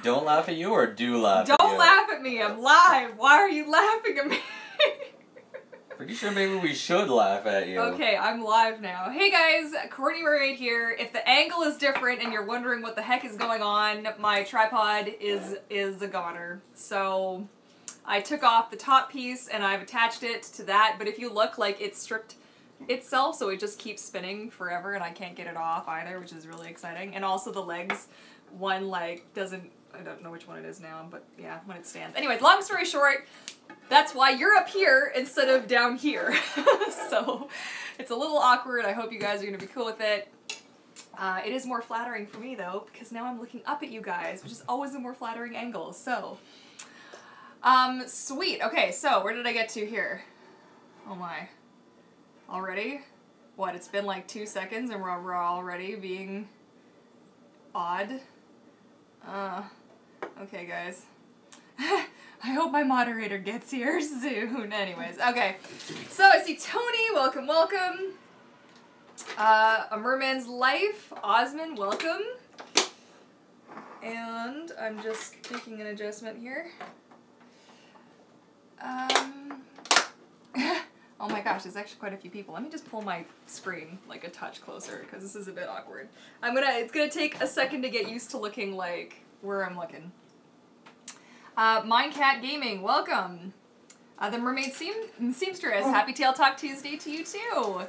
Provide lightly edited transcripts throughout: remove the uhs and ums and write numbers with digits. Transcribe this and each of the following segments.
Don't laugh at you or do laugh at you? Don't laugh at me, I'm live. Why are you laughing at me? Pretty sure maybe we should laugh at you. Okay, I'm live now. Hey guys, Courtney Mermaid here. If the angle is different and you're wondering what the heck is going on, my tripod is a goner. So I took off the top piece and I've attached it to that, but if you look, like, it's stripped itself, so it just keeps spinning forever and I can't get it off either, which is really exciting. And also the legs, one leg doesn't, I don't know which one it is now, but yeah, when it stands. Anyways, long story short, that's why you're up here instead of down here. So it's a little awkward. I hope you guys are going to be cool with it. It is more flattering for me though, because now I'm looking up at you guys, which is always a more flattering angle. So, sweet. Okay, so where did I get to here? Oh my. Already? What, it's been like 2 seconds and we're already being odd? Okay guys. I hope my moderator gets here soon. Anyways, okay. So I see Tony, welcome, welcome. A Merman's Life, Osman, welcome. And I'm just making an adjustment here. Oh my gosh, there's actually quite a few people. Let me just pull my screen like a touch closer because this is a bit awkward. It's gonna take a second to get used to looking like where I'm looking. Mindcat Gaming, welcome. The Mermaid Seamstress, happy Tail Talk Tuesday to you too.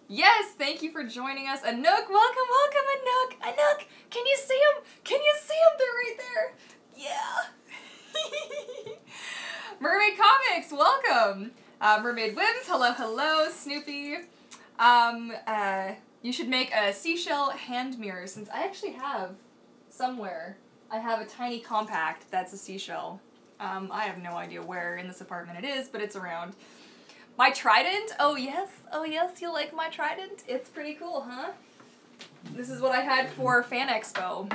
Yes, thank you for joining us. Anook, welcome, welcome, Anook. Anook, can you see him? Can you see him? They're right there. Yeah. Mermaid Comics, welcome. Mermaid Whims, hello, hello. Snoopy. You should make a seashell hand mirror, since I actually have somewhere. I have a tiny compact that's a seashell. I have no idea where in this apartment it is, but it's around. My trident? Oh yes, you like my trident? It's pretty cool, huh? This is what I had for Fan Expo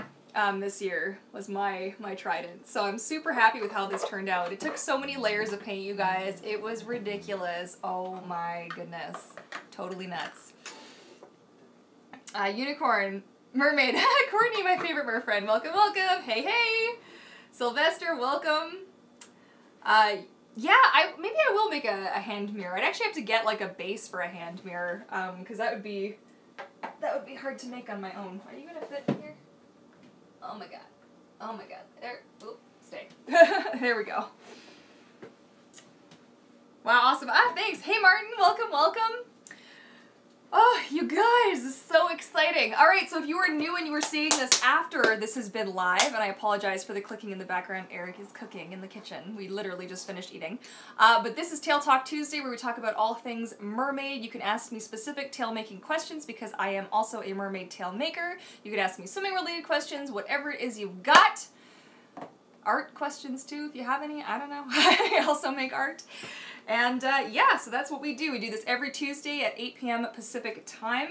this year, was my trident. So I'm super happy with how this turned out. It took so many layers of paint, you guys. It was ridiculous. Oh my goodness. Totally nuts. Unicorn. Mermaid. Courtney, my favorite mer friend. Welcome, welcome. Hey, hey. Sylvester, welcome. Yeah, maybe I will make a hand mirror. I'd actually have to get like a base for a hand mirror, because that would be hard to make on my own. Are you gonna fit in here? Oh my god. Oh my god. There. Oop, stay. There we go. Wow, awesome. Thanks. Hey Martin, welcome, welcome. Oh, you guys, this is so exciting. All right, so if you were new and you were seeing this after this has been live, and I apologize for the clicking in the background, Eric is cooking in the kitchen. We literally just finished eating. But this is Tail Talk Tuesday, where we talk about all things mermaid. You can ask me specific tail making questions because I am also a mermaid tail maker. You can ask me swimming related questions, whatever it is you've got. Art questions too, if you have any, I don't know. I also make art. And yeah, so that's what we do. We do this every Tuesday at 8 p.m. Pacific time.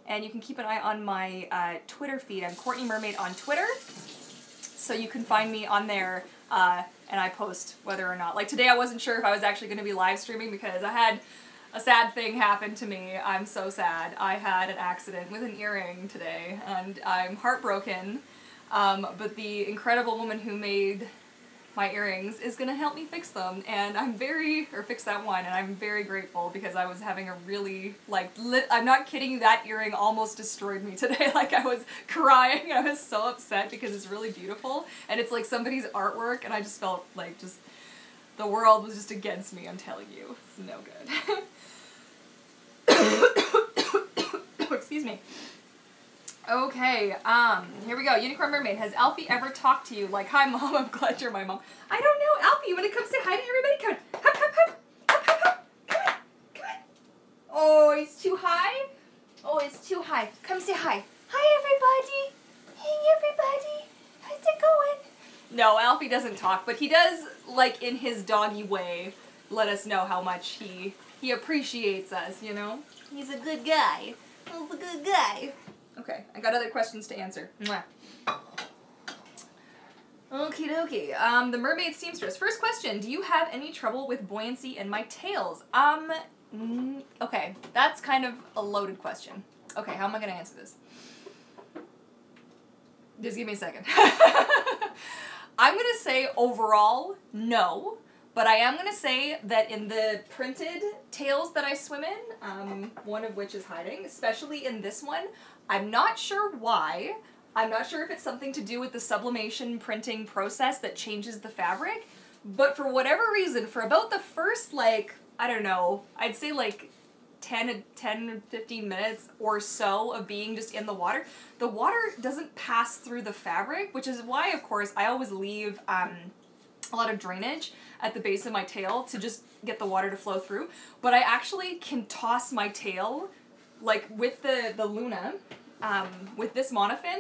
And you can keep an eye on my Twitter feed. I'm Courtney Mermaid on Twitter. So you can find me on there, and I post whether or not. Like today I wasn't sure if I was actually going to be live streaming because I had a sad thing happen to me. I'm so sad. I had an accident with an earring today, and I'm heartbroken. But the incredible woman who made my earrings is gonna help me fix them, and fix that one, and I'm very grateful because I was having a really, I'm not kidding you, that earring almost destroyed me today. Like, I was crying, I was so upset because it's really beautiful, and it's like somebody's artwork, and I just felt like the world was just against me, I'm telling you. It's no good. Excuse me. Okay, here we go. Unicorn Mermaid, has Alfie ever talked to you? Like, hi mom, I'm glad you're my mom. I don't know, Alfie, you wanna come say hi to everybody? Come on. Hop, hop, hop. Hop, hop, hop. Come on. Come on. Oh, it's too high? Oh, it's too high. Come say hi. Hi, everybody. Hey, everybody. How's it going? No, Alfie doesn't talk, but he does, like, in his doggy way, let us know how much he appreciates us, you know? He's a good guy. He's a good guy. Okay, I got other questions to answer. Mwah. Okie dokie. The Mermaid Seamstress. First question, do you have any trouble with buoyancy in my tails? Okay, that's kind of a loaded question. Okay, how am I going to answer this? Just give me a second. I'm gonna say overall, no. But I am gonna say that in the printed tails that I swim in, one of which is hiding, especially in this one, I'm not sure why. I'm not sure if it's something to do with the sublimation printing process that changes the fabric, but for whatever reason, for about the first, like, I don't know, I'd say like 10 or 15 minutes or so of being just in the water doesn't pass through the fabric, which is why, of course, I always leave a lot of drainage at the base of my tail to just get the water to flow through. But I actually can toss my tail, like with the Luna, with this Monofin,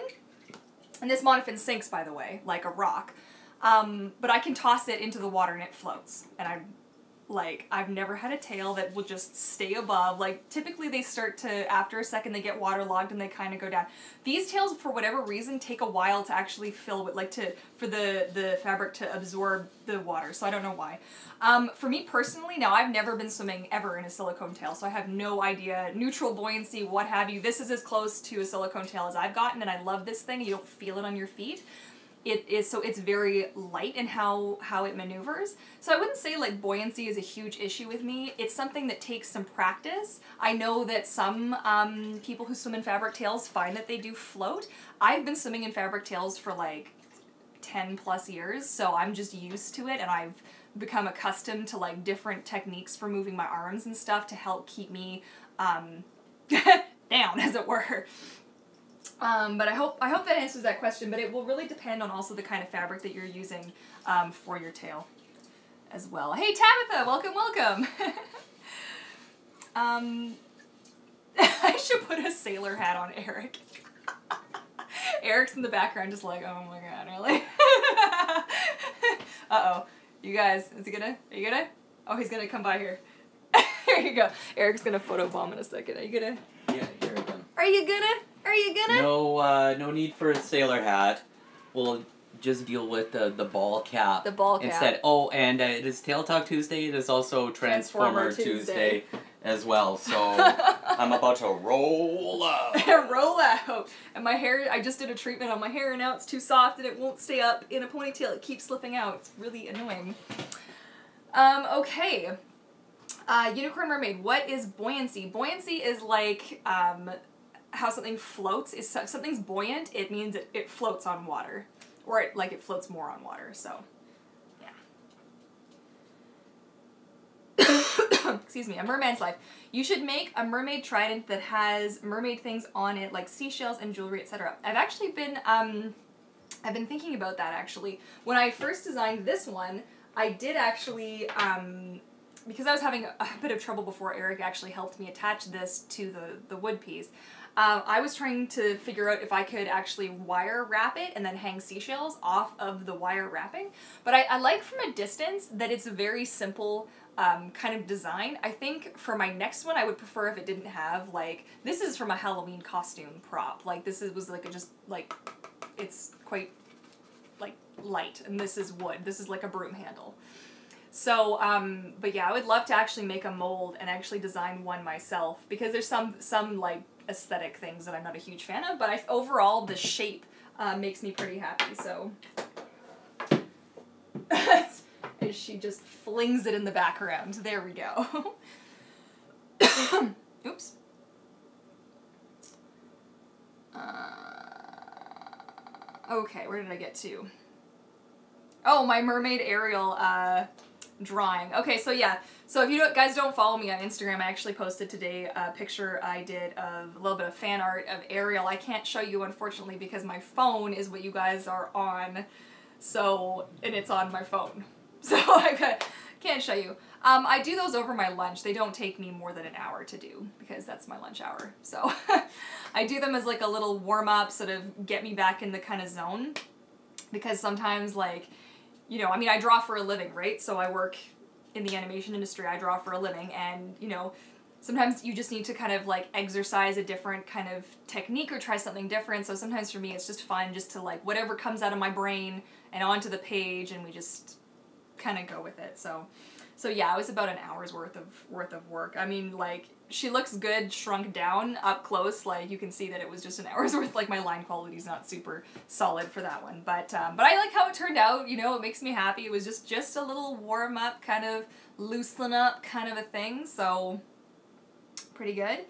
and this Monofin sinks, by the way, like a rock, but I can toss it into the water and it floats, and I've never had a tail that will just stay above. Like, typically they start to, after a second, they get waterlogged and they kind of go down. These tails, for whatever reason, take a while to actually fill with, like, for the fabric to absorb the water, so I don't know why. For me personally, now I've never been swimming ever in a silicone tail, so I have no idea. Neutral buoyancy, what have you. This is as close to a silicone tail as I've gotten, and I love this thing. You don't feel it on your feet. So it's very light in how it maneuvers. So I wouldn't say like buoyancy is a huge issue with me. It's something that takes some practice. I know that some people who swim in fabric tails find that they do float. I've been swimming in fabric tails for like 10 plus years, so I'm just used to it, and I've become accustomed to like different techniques for moving my arms and stuff to help keep me down, as it were. But I hope that answers that question, but it will really depend on also the kind of fabric that you're using for your tail as well. Hey Tabitha, welcome, welcome. I should put a sailor hat on Eric. Eric's in the background just like, oh my god, really? Uh-oh. You guys, are you gonna? Oh, he's gonna come by here. Here you go. Eric's gonna photobomb in a second. Are you gonna? Yeah, here we go. Are you gonna? No need for a sailor hat. We'll just deal with the ball cap. The ball cap. Instead. Oh, and it is Tail Talk Tuesday. It is also Transformer Tuesday as well. So I'm about to roll out. Roll out. And my hair, I just did a treatment on my hair, and now it's too soft and it won't stay up in a ponytail. It keeps slipping out. It's really annoying. Okay. Unicorn Mermaid, what is buoyancy? Buoyancy is like how something floats. If something's buoyant, it means it floats on water. Or it floats more on water, so yeah. Excuse me, a merman's life. You should make a mermaid trident that has mermaid things on it, like seashells and jewelry, etc. I've actually been, I've been thinking about that, actually. When I first designed this one, I did actually, because I was having a bit of trouble before Eric actually helped me attach this to the wood piece, I was trying to figure out if I could actually wire wrap it and then hang seashells off of the wire wrapping. But I like from a distance that it's a very simple kind of design. I think for my next one I would prefer if it didn't have, like, this is from a Halloween costume prop. Like, this was like it's quite like light, and this is wood. This is like a broom handle. So, but yeah, I would love to actually make a mold and actually design one myself, because there's some like aesthetic things that I'm not a huge fan of, but overall the shape makes me pretty happy, so. And she just flings it in the background. There we go. Oops. Okay, where did I get to? Oh, my mermaid Ariel drawing. Okay, so yeah. So if you guys don't follow me on Instagram, I actually posted today a picture I did of a little bit of fan art of Ariel. I can't show you, unfortunately, because my phone is what you guys are on. So, and it's on my phone. So I can't show you. I do those over my lunch. They don't take me more than an hour to do, because that's my lunch hour. So I do them as like a little warm-up, sort of get me back in the kind of zone. Because sometimes, like, you know, I mean, I draw for a living, right? So I work in the animation industry, I draw for a living, and, you know, sometimes you just need to kind of, like, exercise a different kind of technique or try something different. So sometimes for me, it's just fun just to, like, whatever comes out of my brain and onto the page, and we just kind of go with it. So So yeah, it was about an hour's worth of work. I mean, like, she looks good shrunk down up close. Like, you can see that it was just an hour's worth. Like, my line quality's not super solid for that one. But I like how it turned out. You know, it makes me happy. It was just a little warm up, kind of loosen up kind of a thing. So, pretty good.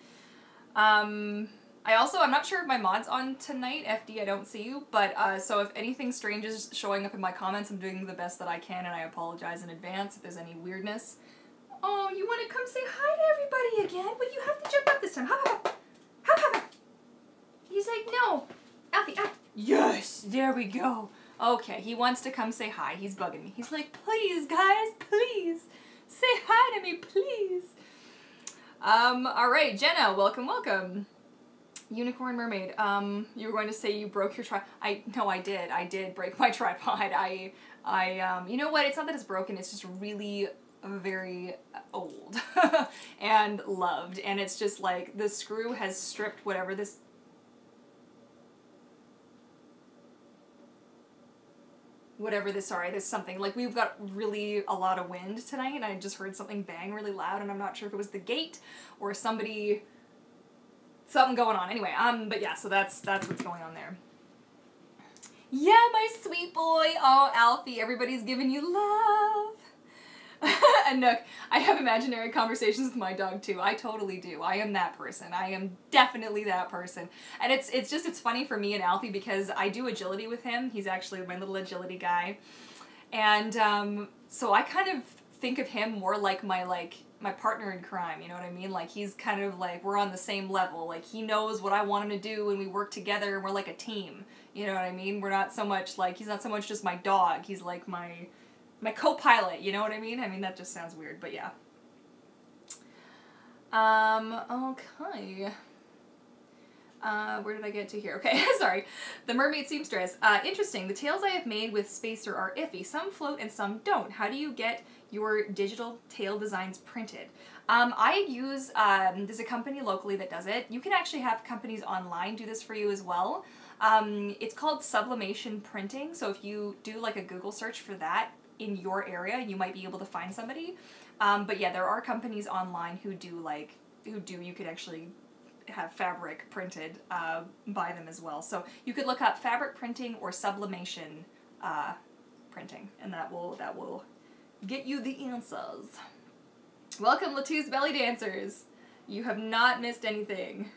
I'm not sure if my mod's on tonight. FD, I don't see you. But, so if anything strange is showing up in my comments, I'm doing the best that I can, and I apologize in advance if there's any weirdness. Oh, you want to come say hi to everybody again? But you have to jump up this time. Hop, hop, hop, hop, hop. He's like, no. Alfie, Alfie. Yes, there we go. Okay, he wants to come say hi. He's bugging me. He's like, please, guys, please. Say hi to me, please. All right, Jenna, welcome, welcome. Unicorn Mermaid, you were going to say you broke your tripod. No, I did break my tripod. You know what, it's not that it's broken, it's just really very old and loved, and it's just like the screw has stripped whatever this sorry, there's something, like, we've got really a lot of wind tonight, and I just heard something bang really loud, and I'm not sure if it was the gate or something going on. Anyway, but yeah, so that's what's going on there. Yeah, my sweet boy. Oh, Alfie, everybody's giving you love. And Nook, I have imaginary conversations with my dog too. I totally do. I am that person. I am definitely that person. And it's funny for me and Alfie because I do agility with him. He's actually my little agility guy. And so I kind of think of him more like my partner in crime, you know what I mean? Like, he's kind of like, we're on the same level. Like, he knows what I want him to do and we work together and we're like a team. You know what I mean? We're not so much like, he's not so much just my dog. He's like my co-pilot, you know what I mean? I mean, that just sounds weird, but yeah. Okay. Where did I get to here? Okay, sorry. The Mermaid Seamstress. Interesting. The tails I have made with spacer are iffy. Some float and some don't. How do you get your digital tail designs printed? I use, there's a company locally that does it. You can actually have companies online do this for you as well. It's called sublimation printing. So if you do like a Google search for that in your area, you might be able to find somebody. But yeah, there are companies online who you could actually have fabric printed by them as well. So you could look up fabric printing or sublimation printing, and that will get you the answers. Welcome, Latu's Belly Dancers. You have not missed anything.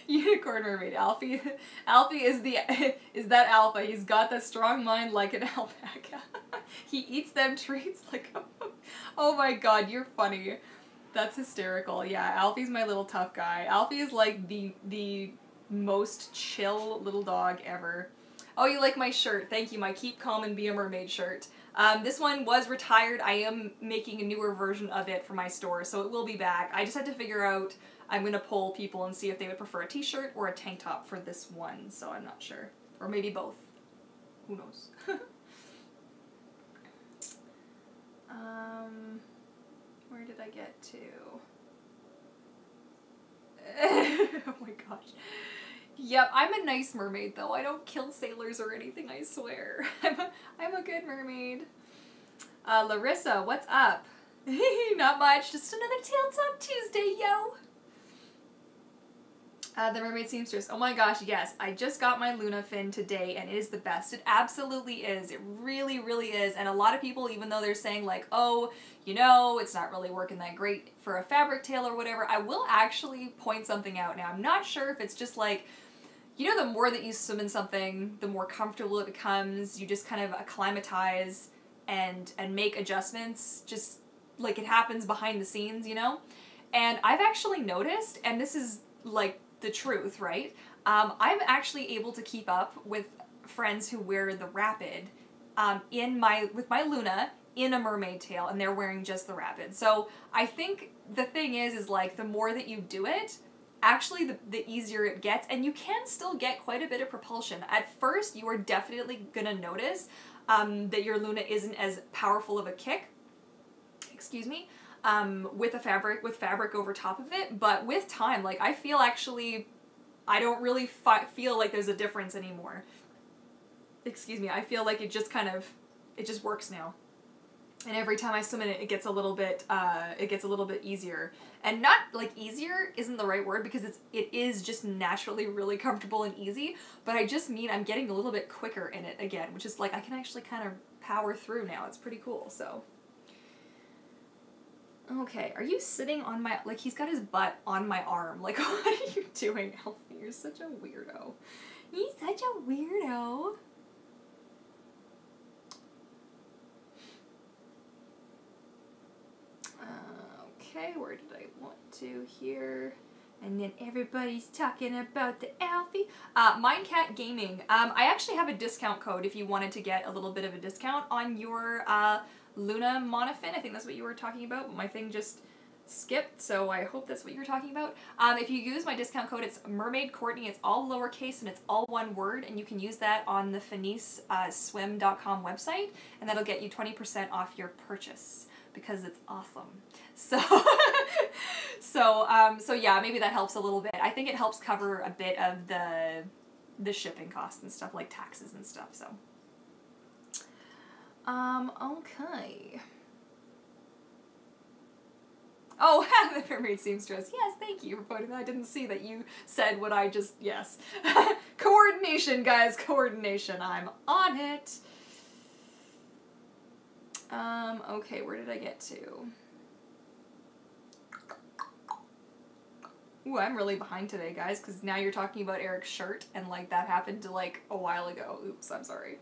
Unicorn Mermaid. Alfie is that alpha. He's got the strong mind like an alpaca. He eats them treats like a... Oh my god, you're funny. That's hysterical. Yeah, Alfie's my little tough guy. Alfie is like the most chill little dog ever. Oh, you like my shirt. Thank you, my Keep Calm and Be a Mermaid shirt. This one was retired. I am making a newer version of it for my store, so it will be back. I just had to figure out, I'm going to poll people and see if they would prefer a t-shirt or a tank top for this one, so I'm not sure. Or maybe both. Who knows? Where did I get to? Oh my gosh. Yep, I'm a nice mermaid though. I don't kill sailors or anything, I swear. I'm a good mermaid. Larissa, what's up? Not much, just another Tail Talk Tuesday, yo! The Mermaid Seamstress. Oh my gosh, yes. I just got my Luna fin today and it is the best. It absolutely is. It really, really is. And a lot of people, even though they're saying like, oh, you know, it's not really working that great for a fabric tail or whatever, I will actually point something out. Now, I'm not sure if it's just like, you know, the more that you swim in something, the more comfortable it becomes. You just kind of acclimatize and make adjustments, just like it happens behind the scenes, you know? And I've actually noticed, and this is like the truth, right? I'm actually able to keep up with friends who wear the Rapid with my Luna in a mermaid tail, and they're wearing just the Rapid. So I think the thing is like the more that you do it, actually the easier it gets, and you can still get quite a bit of propulsion. At first, you are definitely gonna notice that your Luna isn't as powerful of a kick, excuse me, with fabric over top of it, but with time, like, I feel actually, I don't really feel like there's a difference anymore. excuse me, I feel like it just kind of, it just works now. And every time I swim in it, it gets a little bit easier. And not, like, easier isn't the right word because it is just naturally really comfortable and easy, but I just mean I'm getting a little bit quicker in it again, which is like, I can actually kind of power through now. It's pretty cool, so. Okay, are you sitting on my, like, he's got his butt on my arm. Like, what are you doing, Alfie? You're such a weirdo. He's such a weirdo. Okay, where did I want to here? And then everybody's talking about the Alfie. Mindcat Gaming. I actually have a discount code if you wanted to get a little bit of a discount on your Luna Monofin. I think that's what you were talking about, but my thing just skipped, so I hope that's what you were talking about. If you use my discount code, it's Mermaid Courtney. It's all lowercase and it's all one word, and you can use that on the FinisSwim.com website, and that'll get you 20% off your purchase because it's awesome. So, so yeah, maybe that helps a little bit. I think it helps cover a bit of the shipping costs and stuff, like taxes and stuff, so. Okay. Oh, the Mermaid Seamstress. Yes, thank you for putting that. I didn't see that you said what I just, yes. Coordination, guys, coordination. I'm on it. Okay, where did I get to? Ooh, I'm really behind today, guys, because now you're talking about Eric's shirt, and, like, that happened, like, a while ago. Oops, I'm sorry.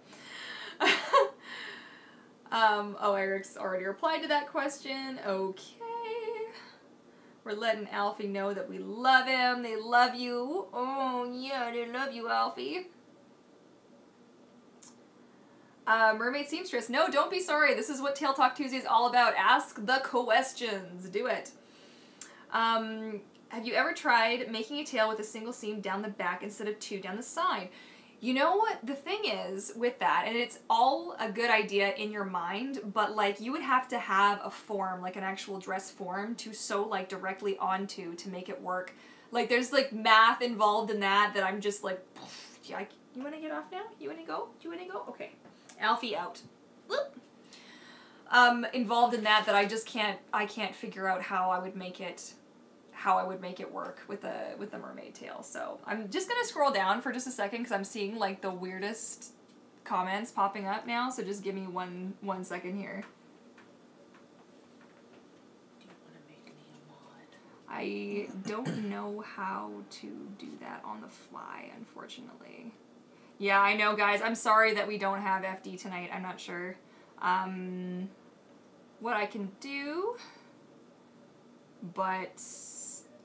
Oh, Eric's already replied to that question. Okay. We're letting Alfie know that we love him. They love you. Oh, yeah, they love you, Alfie. Mermaid Seamstress. No, don't be sorry. This is what Tail Talk Tuesday is all about. Ask the questions. Do it. Have you ever tried making a tail with a single seam down the back instead of two down the side? You know what the thing is with that, and it's all a good idea in your mind, but like you would have to have a form, like an actual dress form to sew like directly onto to make it work. Like there's like math involved in that I'm just like, yeah, you want to get off now? You want to go? Do you want to go? Okay. Alfie out. Whoop. Involved in that I just can't figure out how I would make it work with the mermaid tail. So I'm just gonna scroll down for just a second because I'm seeing like the weirdest comments popping up now. So just give me one second here. Do you want to make me a mod? I don't know how to do that on the fly, unfortunately. Yeah, I know, guys. I'm sorry that we don't have FD tonight. I'm not sure what I can do, but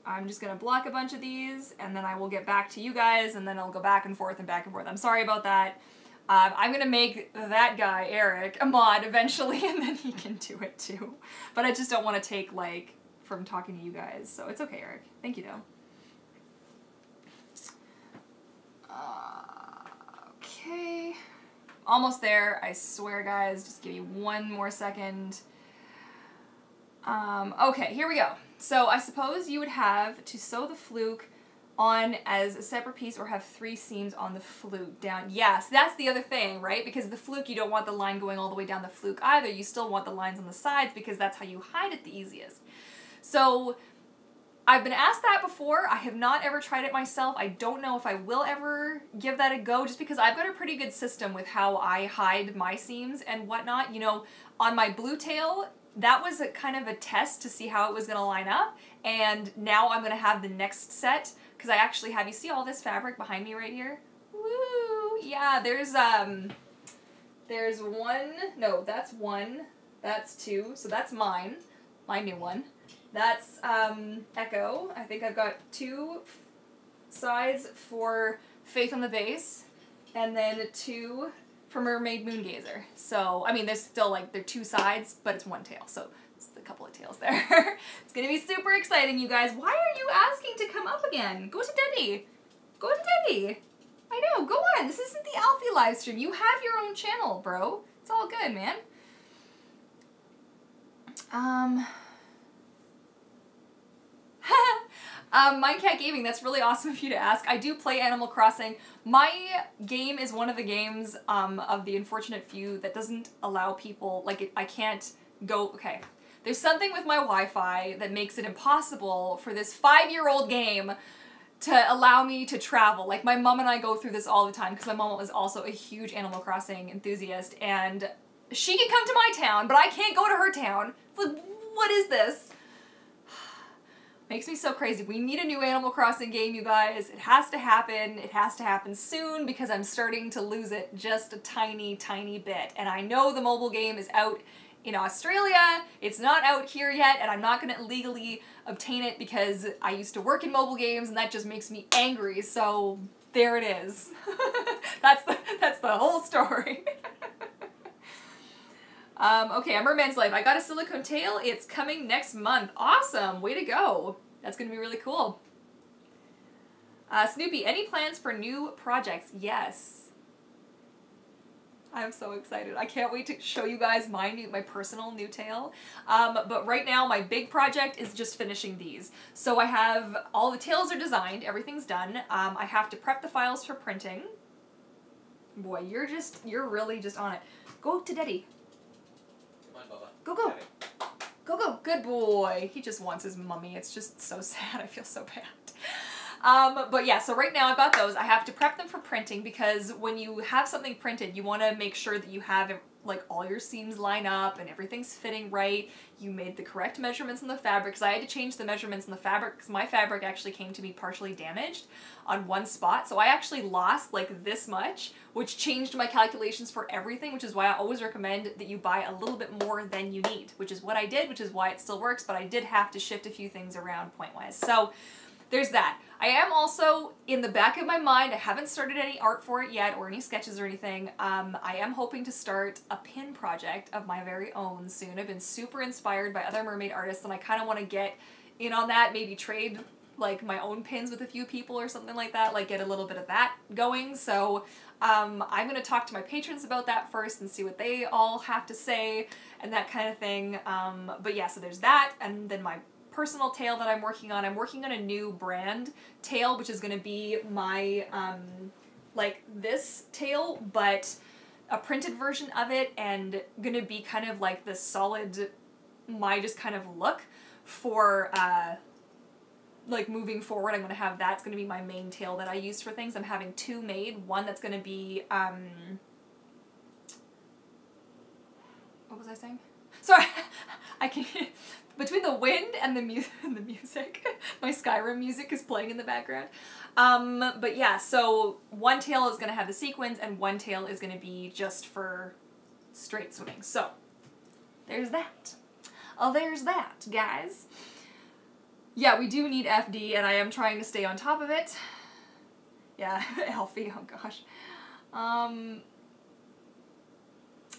I'm just going to block a bunch of these, and then I will get back to you guys, and then I'll go back and forth and back and forth. I'm sorry about that. I'm going to make that guy, Eric, a mod eventually, and then he can do it too. But I just don't want to take, like, from talking to you guys. So it's okay, Eric. Thank you, though. Okay. Almost there, I swear, guys. Just give me one more second. Okay, here we go. So I suppose you would have to sew the fluke on as a separate piece or have 3 seams on the fluke down. Yes, that's the other thing, right? Because the fluke, you don't want the line going all the way down the fluke either. You still want the lines on the sides because that's how you hide it the easiest. So I've been asked that before. I have not ever tried it myself. I don't know if I will ever give that a go just because I've got a pretty good system with how I hide my seams and whatnot. You know, on my blue tail, that was a kind of a test to see how it was going to line up, and now I'm going to have the next set, because I actually have, you see all this fabric behind me right here? Woo! Yeah, there's one, no, that's 1, that's 2, so that's mine, my new one. That's Echo. I think I've got 2 sides for Faith on the Base, and then 2 for Mermaid Moongazer. So, I mean, there's still, like, they're 2 sides, but it's 1 tail, so it's a couple of tails there. It's gonna be super exciting, you guys. Why are you asking to come up again? Go to Daddy. Go to Daddy. I know, go on. This isn't the Alfie live stream. You have your own channel, bro. It's all good, man. Mindcat Gaming, that's really awesome of you to ask. I do play Animal Crossing. My game is one of the games of the unfortunate few that doesn't allow people, like, I can't go, okay. There's something with my Wi-Fi that makes it impossible for this 5-year-old game to allow me to travel. Like, my mom and I go through this all the time because my mom is also a huge Animal Crossing enthusiast, and she can come to my town, but I can't go to her town. It's like, what is this? Makes me so crazy. We need a new Animal Crossing game, you guys. It has to happen. It has to happen soon because I'm starting to lose it just a tiny, tiny bit. And I know the mobile game is out in Australia. It's not out here yet, and I'm not going to legally obtain it because I used to work in mobile games, and that just makes me angry. So there it is. That's the whole story. Okay, a Merman's Life. I got a silicone tail. It's coming next month. Awesome. Way to go. That's going to be really cool. Snoopy, any plans for new projects? Yes. I'm so excited. I can't wait to show you guys my personal new tail. But right now, my big project is just finishing these. So I have, all the tails are designed. Everything's done. I have to prep the files for printing. Boy, you're really just on it. Go to Daddy. Go, go. Go, go. Good boy. He just wants his mummy. It's just so sad. I feel so bad. But yeah, so right now I've got those. I have to prep them for printing because when you have something printed, you want to make sure that you have, like, all your seams line up and everything's fitting right. You made the correct measurements in the fabric, because I had to change the measurements in the fabric because my fabric actually came to be partially damaged on one spot. So I actually lost like this much, which changed my calculations for everything, which is why I always recommend that you buy a little bit more than you need, which is what I did, which is why it still works, but I did have to shift a few things around point-wise. So there's that. I am also, in the back of my mind, I haven't started any art for it yet or any sketches or anything. I am hoping to start a pin project of my very own soon. I've been super inspired by other mermaid artists, and I kind of want to get in on that, maybe trade like my own pins with a few people or something like that, like get a little bit of that going. So I'm going to talk to my patrons about that first and see what they all have to say and that kind of thing. But yeah, so there's that, and then my personal tail that I'm working on a new brand tail, which is going to be my, like this tail, but a printed version of it, and going to be kind of like this solid, my just kind of look for, like moving forward. I'm going to have that's going to be my main tail that I use for things. I'm having two made. One that's going to be, what was I saying? Sorry, I can between the wind and the music, my Skyrim music is playing in the background. But yeah, so one tail is going to have the sequins and one tail is going to be just for straight swimming. So there's that. Oh, there's that, guys. Yeah, we do need FD, and I am trying to stay on top of it. Yeah, Elfie, oh gosh.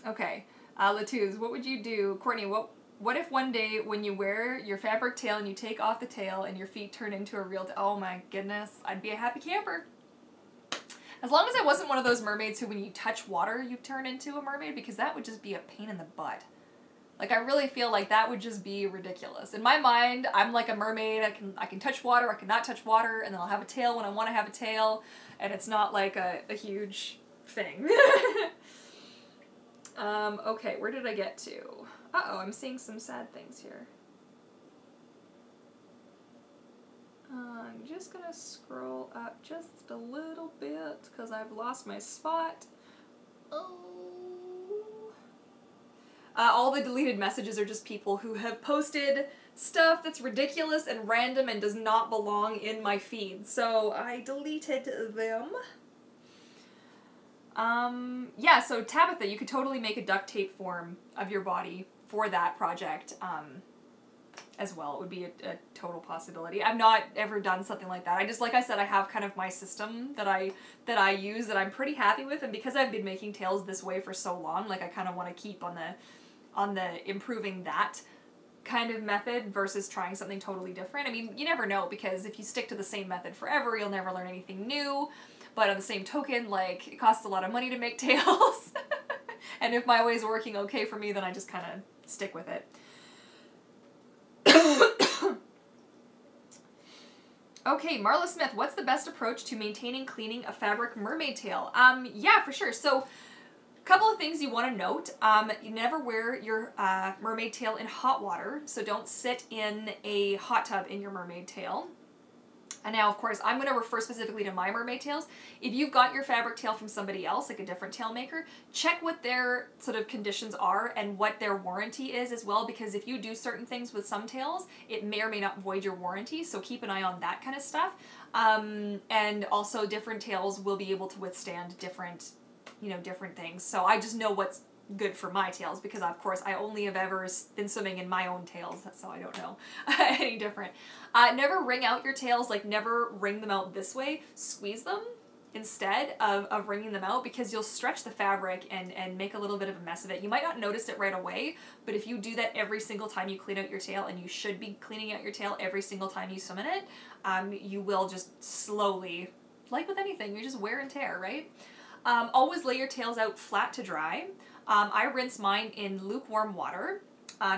Okay, Latuz, what would you do? Courtney, what if one day when you wear your fabric tail and you take off the tail and your feet turn into a real oh my goodness, I'd be a happy camper. As long as I wasn't one of those mermaids who when you touch water you turn into a mermaid, because that would just be a pain in the butt. Like, I really feel like that would just be ridiculous. In my mind, I'm like a mermaid. I can touch water, I cannot touch water, and then I'll have a tail when I want to have a tail, and it's not like a huge thing. Okay, where did I get to? Uh-oh, I'm seeing some sad things here. I'm just gonna scroll up just a little bit, because I've lost my spot. Oh. All the deleted messages are just people who have posted stuff that's ridiculous and random and does not belong in my feed. So I deleted them. Yeah, so Tabitha, you could totally make a duct tape form of your body for that project as well. It would be a total possibility. I've not ever done something like that. I just, like I said, I have kind of my system that I use that I'm pretty happy with, and because I've been making tails this way for so long, like I kind of want to keep on the improving that kind of method versus trying something totally different. I mean, you never know, because if you stick to the same method forever, you'll never learn anything new. But on the same token, like, it costs a lot of money to make tails. And if my way's working okay for me, then I just kind of stick with it. Okay, Marla Smith, what's the best approach to maintaining cleaning a fabric mermaid tail? Yeah, for sure. So, couple of things you want to note. You never wear your mermaid tail in hot water, so don't sit in a hot tub in your mermaid tail. And now, of course, I'm going to refer specifically to my mermaid tails. If you've got your fabric tail from somebody else, like a different tail maker, check what their sort of conditions are and what their warranty is as well, because if you do certain things with some tails, it may or may not void your warranty, so keep an eye on that kind of stuff. And also different tails will be able to withstand different, you know, different things. So I just know what's good for my tails because, of course, I only have ever been swimming in my own tails, so I don't know any different. Never wring out your tails, like never wring them out this way. Squeeze them instead of wringing them out because you'll stretch the fabric and make a little bit of a mess of it. You might not notice it right away, but if you do that every single time you clean out your tail, and you should be cleaning out your tail every single time you swim in it, you will just slowly, like with anything, you just wear and tear, right? Always lay your tails out flat to dry. I rinse mine in lukewarm water.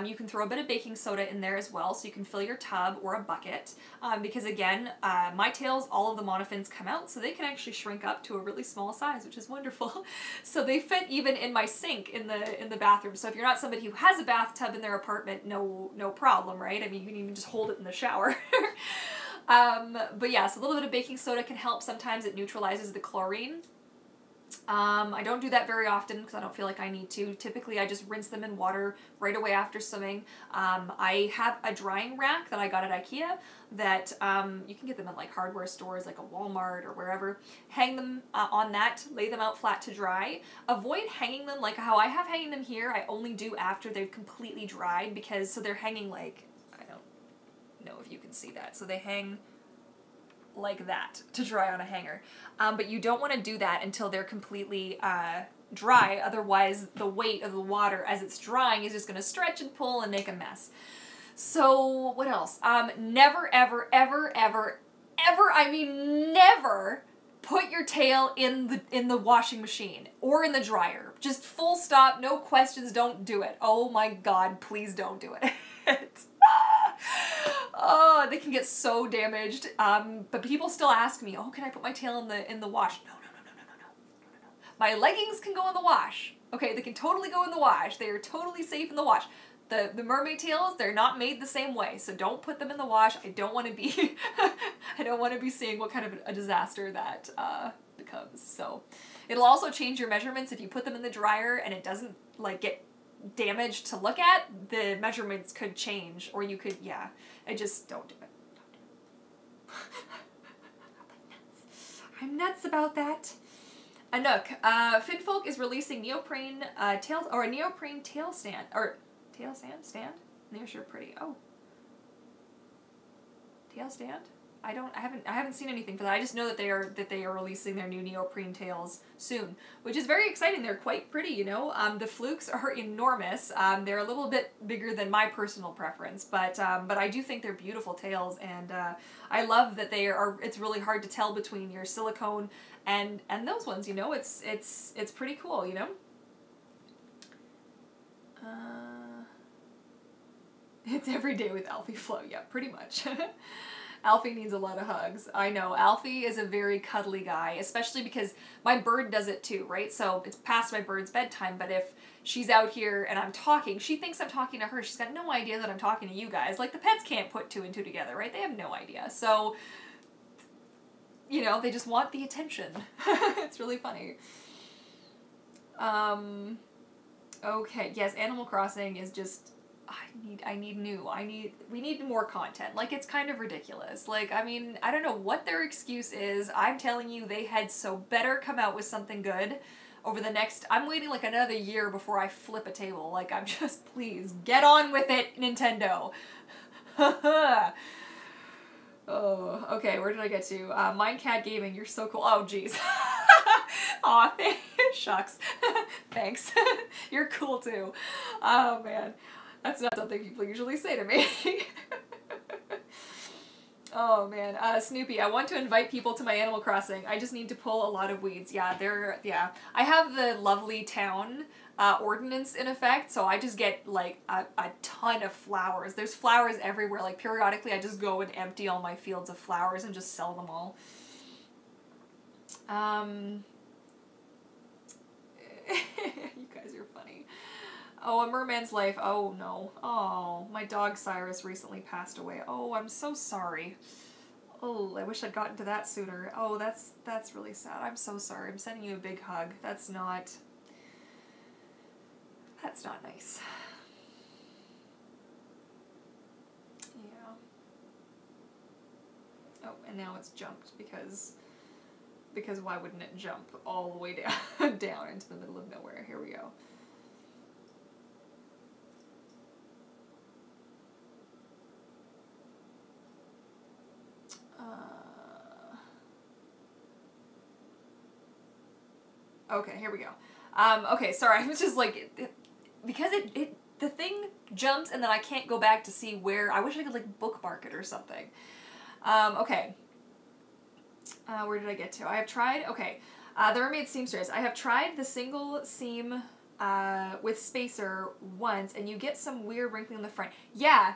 You can throw a bit of baking soda in there as well, so you can fill your tub or a bucket. Because again, my tails, all of the monofins come out, so they can actually shrink up to a really small size, which is wonderful. So they fit even in my sink in the bathroom. So if you're not somebody who has a bathtub in their apartment, no problem, right? I mean, you can even just hold it in the shower. But yeah, so a little bit of baking soda can help. Sometimes it neutralizes the chlorine. I don't do that very often because I don't feel like I need to. Typically, I just rinse them in water right away after swimming. I have a drying rack that I got at IKEA that you can get them at like hardware stores like a Walmart or wherever. Hang them on that, lay them out flat to dry. Avoid hanging them like how I have hanging them here. I only do after they've completely dried because, so they're hanging like, I don't know if you can see that. So they hang like that to dry on a hanger. But you don't want to do that until they're completely dry, otherwise the weight of the water as it's drying is just going to stretch and pull and make a mess. So what else? Never, ever, ever, ever, ever, I mean never put your tail in the washing machine or in the dryer. Just full stop, no questions, don't do it. Oh my God, please don't do it. Oh, they can get so damaged. But people still ask me, oh, can I put my tail in the wash? No. My leggings can go in the wash. Okay, they can totally go in the wash. They are totally safe in the wash. The mermaid tails, they're not made the same way, so don't put them in the wash. I don't want to be I don't want to be seeing what kind of a disaster that becomes. So it'll also change your measurements if you put them in the dryer and it doesn't like get damaged to look at. The measurements could change, or you could, yeah. I just don't do it. I'm nuts about that. Anouk, Finfolk is releasing neoprene tail, or a neoprene tail stand, or tail stand? They're sure pretty. Oh, tail stand? I haven't seen anything for that. I just know that they are releasing their new neoprene tails soon, which is very exciting. They're quite pretty, you know. The flukes are enormous. They're a little bit bigger than my personal preference, but I do think they're beautiful tails, and I love that they are. It's really hard to tell between your silicone and those ones. You know, it's pretty cool. You know. It's every day with Alfie Flow. Yeah, pretty much. Alfie needs a lot of hugs. I know. Alfie is a very cuddly guy, especially because my bird does it too, right? So it's past my bird's bedtime, but if she's out here and I'm talking, she thinks I'm talking to her. She's got no idea that I'm talking to you guys. Like, the pets can't put two and two together, right? They have no idea. So, you know, they just want the attention. It's really funny. Okay, yes, Animal Crossing is just... we need more content. Like, it's kind of ridiculous. Like, I mean, I don't know what their excuse is. I'm telling you, they had so better come out with something good over the next, I'm waiting like another year before I flip a table. Like, I'm just, please, get on with it, Nintendo. Oh, okay, where did I get to? Mindcat Gaming, you're so cool. Oh, jeez. Aw, shucks. Thanks. You're cool, too. Oh, man. That's not something people usually say to me. Oh man, Snoopy, I want to invite people to my Animal Crossing. I just need to pull a lot of weeds. Yeah, I have the lovely town ordinance in effect, so I just get like a ton of flowers. There's flowers everywhere. Like periodically I just go and empty all my fields of flowers and just sell them all. You guys are funny. Oh, A Merman's Life. Oh, no. Oh, my dog Cyrus recently passed away. Oh, I'm so sorry. Oh, I wish I'd gotten to that sooner. Oh, that's really sad. I'm so sorry. I'm sending you a big hug. That's not nice. Yeah. Oh, and now it's jumped because why wouldn't it jump all the way down, down into the middle of nowhere? Here we go. Okay, here we go. Okay, sorry, I was just like, because the thing jumps and then I can't go back to see where, I wish I could like bookmark it or something. Okay. Where did I get to? I have tried, okay, the Mermaid Seamstress. I have tried the single seam with spacer once, and you get some weird wrinkling in the front. Yeah,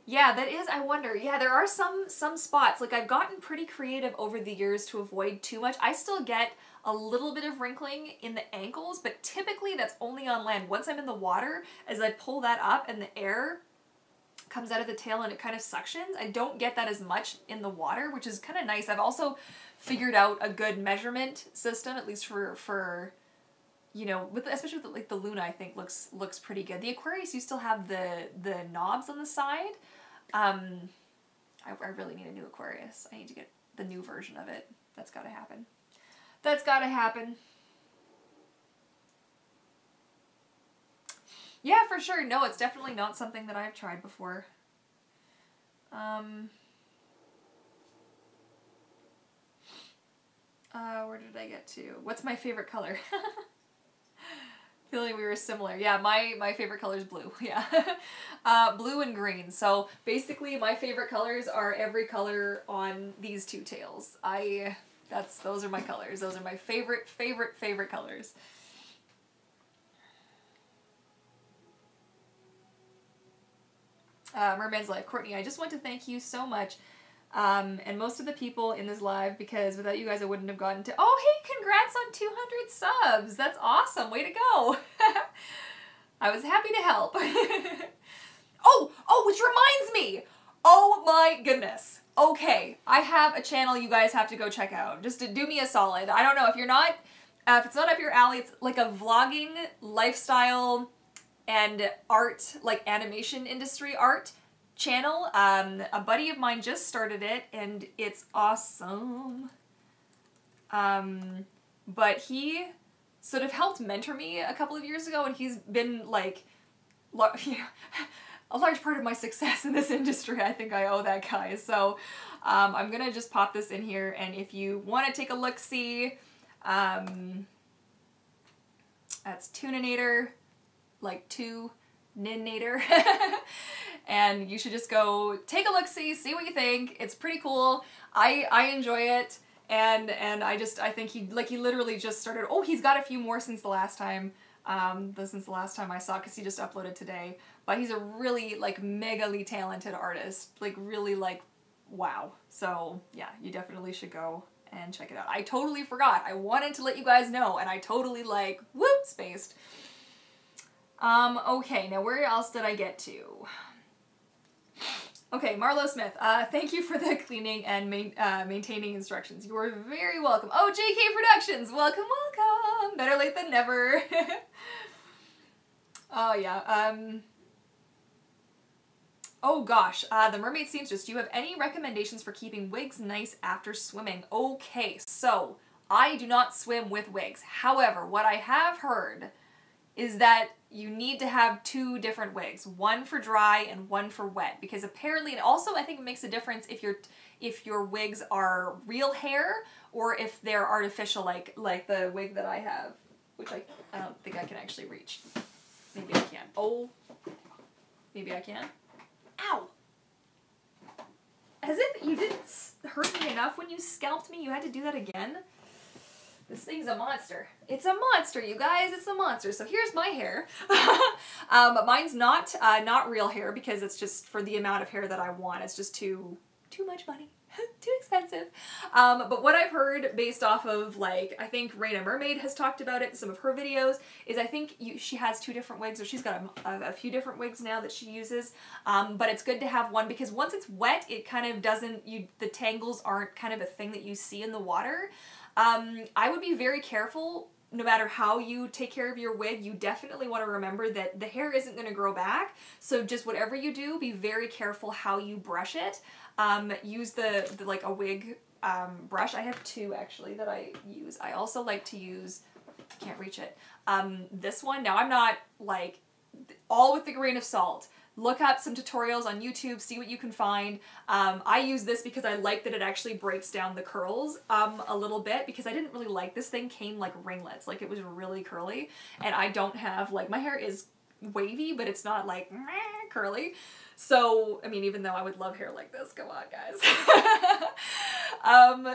yeah, that is, I wonder. Yeah, there are some spots. Like, I've gotten pretty creative over the years to avoid too much. I still get a little bit of wrinkling in the ankles, but typically that's only on land. Once I'm in the water, as I pull that up and the air comes out of the tail and it kind of suctions, I don't get that as much in the water, which is kind of nice. I've also figured out a good measurement system, at least for you know, especially with like the Luna, I think looks pretty good. The Aquarius, you still have the knobs on the side. I really need a new Aquarius. I need to get the new version of it. That's gotta happen. That's gotta happen. Yeah, for sure. No, it's definitely not something that I've tried before. Where did I get to? What's my favorite color? Feeling we were similar. Yeah, my favorite color is blue. Yeah. Blue and green. So basically my favorite colors are every color on these two tails. Those are my colors. Those are my favorite colors. Merman's Life. Courtney, I just want to thank you so much. And most of the people in this live, because without you guys I wouldn't have gotten to... Oh, hey, congrats on 200 subs! That's awesome! Way to go! I was happy to help. Oh, which reminds me! Oh my goodness. Okay, I have a channel you guys have to go check out. Just to do me a solid. I don't know, if it's not up your alley, it's like a vlogging, lifestyle, and art, like animation industry art channel. A buddy of mine just started it and it's awesome. But he sort of helped mentor me a couple of years ago, and he's been like, a large part of my success in this industry. I think I owe that guy. So I'm gonna just pop this in here, and if you want to take a look-see, that's Tuninator, like Tuninator. And you should just go take a look-see, see what you think. It's pretty cool. I enjoy it, and I think he literally just started. Oh, he's got a few more since the last time. Since the last time I saw, because he just uploaded today. But he's a really like megally talented artist. Like really like wow. So yeah, you definitely should go and check it out. I totally forgot. I wanted to let you guys know, and I totally like whoop spaced. Okay, now where else did I get to? Okay, Marlo Smith, thank you for the cleaning and maintaining instructions. You are very welcome. Oh, JK Productions, welcome, welcome. Better late than never. Oh, yeah. Oh, gosh. The Mermaid Seamstress, do you have any recommendations for keeping wigs nice after swimming? Okay, so I do not swim with wigs. However, what I have heard is that you need to have two different wigs, one for dry and one for wet, because apparently, and also I think it makes a difference if your wigs are real hair or if they're artificial, like the wig that I have, which I don't think I can actually reach. Maybe I can. Oh, Maybe I can. Ow! As if you didn't hurt me enough when you scalped me, you had to do that again? This thing's a monster. It's a monster, you guys. It's a monster. So here's my hair. Mine's not real hair because it's just for the amount of hair that I want. It's just too much money. Too expensive. But what I've heard based off of, like, I think Raina Mermaid has talked about it in some of her videos, is I think she has 2 different wigs, or she's got a few different wigs now that she uses. But it's good to have one because once it's wet, it kind of doesn't, the tangles aren't kind of a thing that you see in the water. I would be very careful. No matter how you take care of your wig, you definitely want to remember that the hair isn't going to grow back. So just whatever you do, be very careful how you brush it. Use the like a wig brush. I have 2 actually that I use. I also like to use, can't reach it, this one. Now I'm not like, all with a grain of salt. Look up some tutorials on YouTube, see what you can find. I use this because I like that it actually breaks down the curls a little bit, because I didn't really like this thing came like ringlets, like it was really curly, and I don't have, like, my hair is wavy, but it's not like curly. So, I mean, even though I would love hair like this, come on, guys.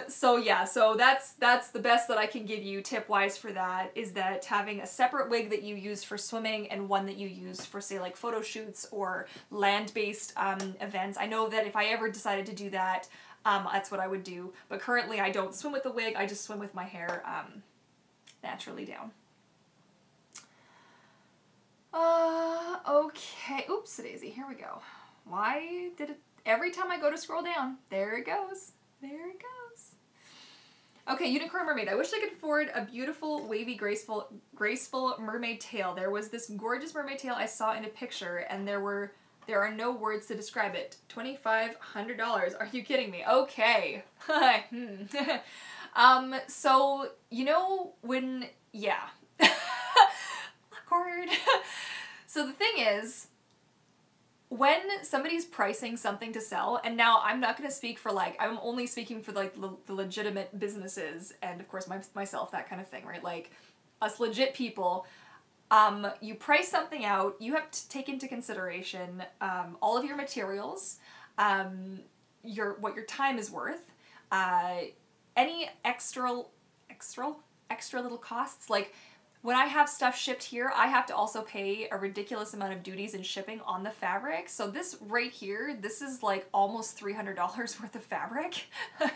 So yeah, so that's the best that I can give you tip-wise for that, is that having a separate wig that you use for swimming and one that you use for, say, like photo shoots or land-based events. I know that if I ever decided to do that, that's what I would do. But currently I don't swim with the wig, I just swim with my hair naturally down. Okay. Oops, daisy. Here we go. Why did it... Every time I go to scroll down, there it goes. There it goes. Okay, Unicorn Mermaid. I wish I could afford a beautiful, wavy, graceful mermaid tail. There was this gorgeous mermaid tail I saw in a picture, and there are no words to describe it. $2,500. Are you kidding me? Okay. So, you know, when... Yeah. Awkward. So the thing is, when somebody's pricing something to sell, and now I'm not going to speak for, like, I'm only speaking for, like, the legitimate businesses, and of course myself, that kind of thing, right? Like, us legit people, you price something out, you have to take into consideration all of your materials, what your time is worth, any extra little costs, like, when I have stuff shipped here, I have to also pay a ridiculous amount of duties and shipping on the fabric. So this right here, this is like almost $300 worth of fabric. Am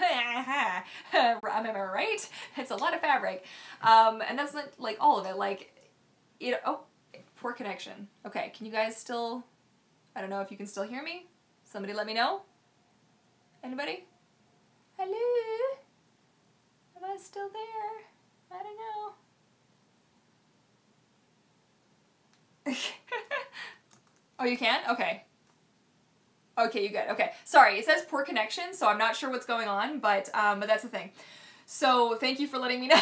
I right? It's a lot of fabric. And that's not like all of it. Like, oh, poor connection. Okay, can you guys still, I don't know if you can still hear me. Somebody let me know. Anybody? Hello? Am I still there? I don't know. Oh, you can? Okay. Okay, you good. Okay. Sorry, it says poor connection, so I'm not sure what's going on, but that's the thing. So, thank you for letting me know.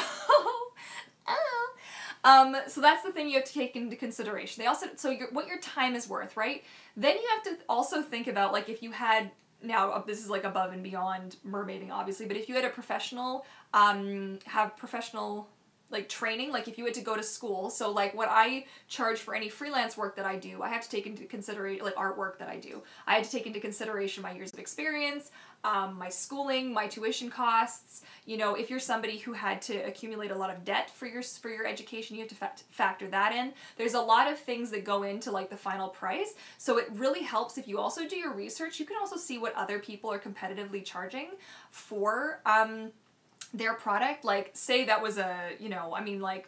So that's the thing you have to take into consideration. They also, so what your time is worth, right? Then you have to also think about, like, if you had, now this is like above and beyond mermaiding, obviously, but if you had a professional, have professional, like, training, like if you had to go to school, so like what I charge for any freelance work that I do, I have to take into consideration, like artwork that I do, I had to take into consideration my years of experience, my schooling, my tuition costs. You know, if you're somebody who had to accumulate a lot of debt for your education, you have to factor that in. There's a lot of things that go into like the final price, so it really helps if you also do your research. You can also see what other people are competitively charging for their product. Like, say that was a, you know, I mean, like,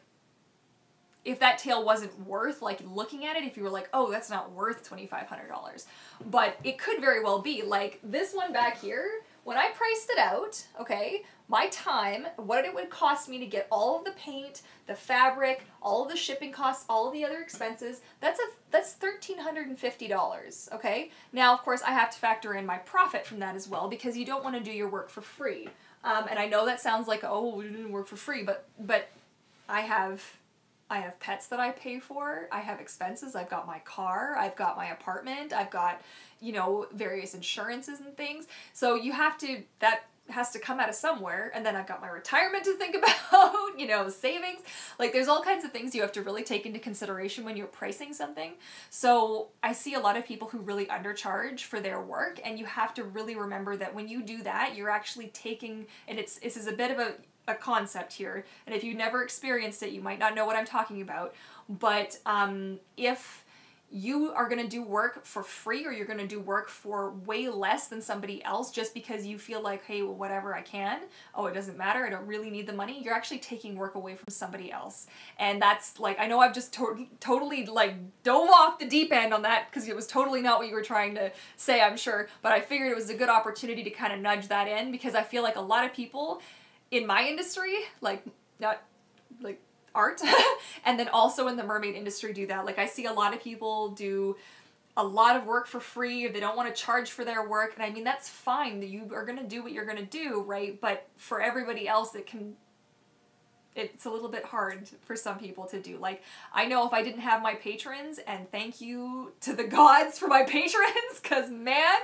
if that tail wasn't worth, like, looking at it, if you were like, oh, that's not worth $2,500, but it could very well be. Like, this one back here, when I priced it out, okay, my time, what it would cost me to get all of the paint, the fabric, all of the shipping costs, all of the other expenses, that's $1,350, okay? Now, of course, I have to factor in my profit from that as well, because you don't want to do your work for free. And I know that sounds like, oh, we didn't work for free, but I have pets that I pay for, I have expenses, I've got my car, I've got my apartment, I've got, you know, various insurances and things. So you have to, that has to come out of somewhere, and then I've got my retirement to think about, you know, savings. Like, there's all kinds of things you have to really take into consideration when you're pricing something. So I see a lot of people who really undercharge for their work, and you have to really remember that when you do that, you're actually taking, and this is a bit of a concept here, and if you've never experienced it, you might not know what I'm talking about, but if you are going to do work for free, or you're going to do work for way less than somebody else just because you feel like, hey, well, whatever, I can. Oh, it doesn't matter. I don't really need the money. You're actually taking work away from somebody else. And that's like, I know I've just totally like dove off the deep end on that because it was totally not what you were trying to say, I'm sure. But I figured it was a good opportunity to kind of nudge that in, because I feel like a lot of people in my industry, like, not like art, and then also in the mermaid industry do that. Like, I see a lot of people do a lot of work for free, or they don't want to charge for their work, and I mean, that's fine. You are going to do what you're going to do, right? But for everybody else, it's a little bit hard for some people to do. Like, I know if I didn't have my patrons, and thank you to the gods for my patrons, because man,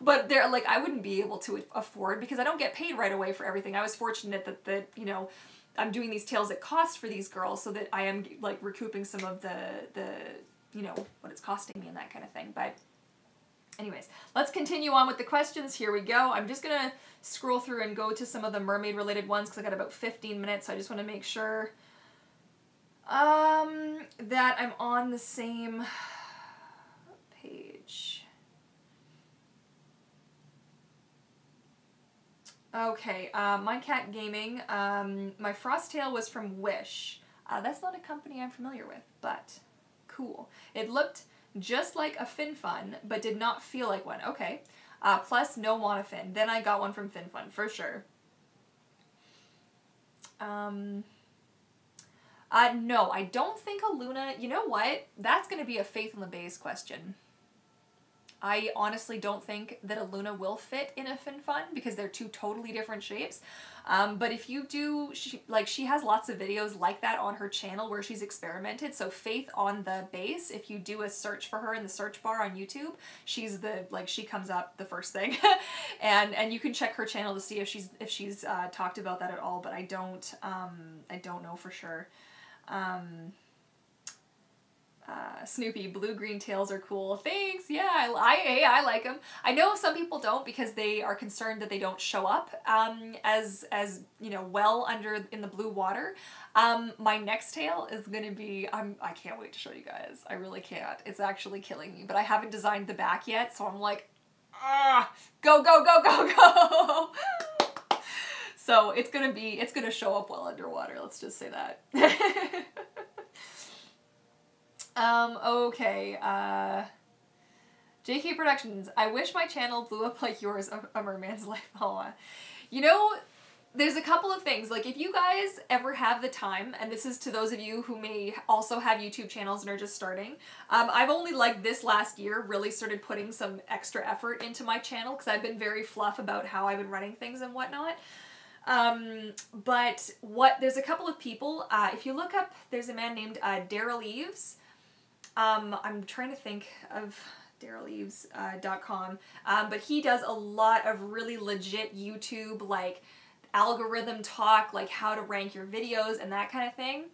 but they're like, I wouldn't be able to afford, because I don't get paid right away for everything. I was fortunate that you know, I'm doing these tails at cost for these girls, so that I am like recouping some of the you know, what it's costing me and that kind of thing. But anyways, let's continue on with the questions. Here we go. I'm just gonna scroll through and go to some of the mermaid related ones because I got about 15 minutes, so I just want to make sure that I'm on the same page. Okay, My Cat Gaming, my frost tail was from Wish. That's not a company I'm familiar with, but cool. It looked just like a FinFun, but did not feel like one. Okay. Plus no Monofin. Then I got one from FinFun, for sure. No, I don't think a Luna, you know what? That's going to be a Faith in the Bays question. I honestly don't think that a Luna will fit in a FinFun because they're two totally different shapes. But if you do, she has lots of videos like that on her channel where she's experimented. So Faith on the Base, if you do a search for her in the search bar on YouTube, she comes up the first thing. and you can check her channel to see if she's talked about that at all, but I don't know for sure. Snoopy, blue-green tails are cool. Thanks, yeah, I like them. I know some people don't because they are concerned that they don't show up as you know, well in the blue water. My next tail is gonna be, I can't wait to show you guys. I really can't. It's actually killing me, but I haven't designed the back yet, so I'm like, go, go, go, go, go! So it's gonna show up well underwater, let's just say that. Okay, JK Productions, I wish my channel blew up like yours, A Merman's Life. Oh, you know, there's a couple of things, like if you guys ever have the time, and this is to those of you who may also have YouTube channels and are just starting, I've only like this last year really started putting some extra effort into my channel because I've been very fluff about how I've been running things and whatnot. But there's a couple of people, if you look up, there's a man named Daryl Eves. I'm trying to think of DarylEves.com, but he does a lot of really legit YouTube, like, algorithm talk, like how to rank your videos and that kind of thing.